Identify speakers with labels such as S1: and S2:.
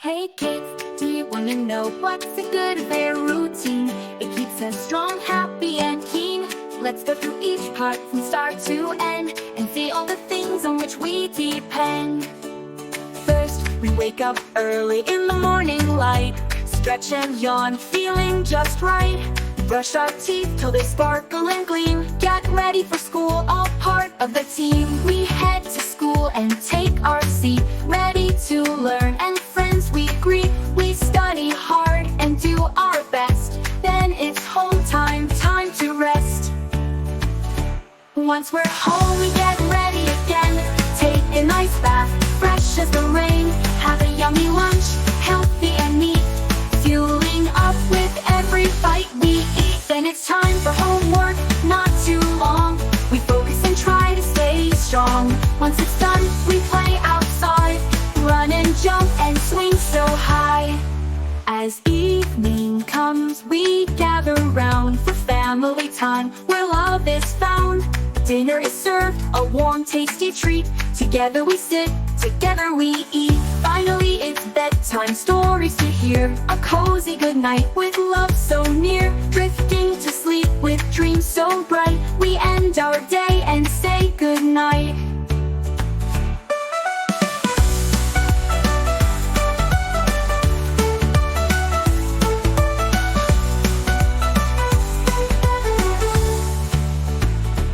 S1: Hey kids, do you want to know what's a good fair routine? It keeps us strong, happy, and keen. Let's go through each part from start to end and see all the things on which we depend. First, we wake up early in the morning light. Stretch and yawn, feeling just right. Brush our teeth till they sparkle and gleam. Get ready for school, all part of the team. We head to school and take our seat, ready to learn and friends we greet. We study hard and do our best. Then it's home time, time to rest. Once we're home, we get ready again. Take a nice bath, fresh as the rain. Have a yummy lunch, healthy and neat, fueling up with every bite we eat. Then it's time for homework, not too long. We focus and try to stay strong. Once it's done, we play outside, run and jump and swing so high. As evening comes, we gather round for family time, where love is found. Dinner is served, a warm, tasty treat. Together we sit, together we eat. Finally it's bedtime, stories to hear. A cozy good night with love so near. Drifting to sleep with dreams so bright. We end our day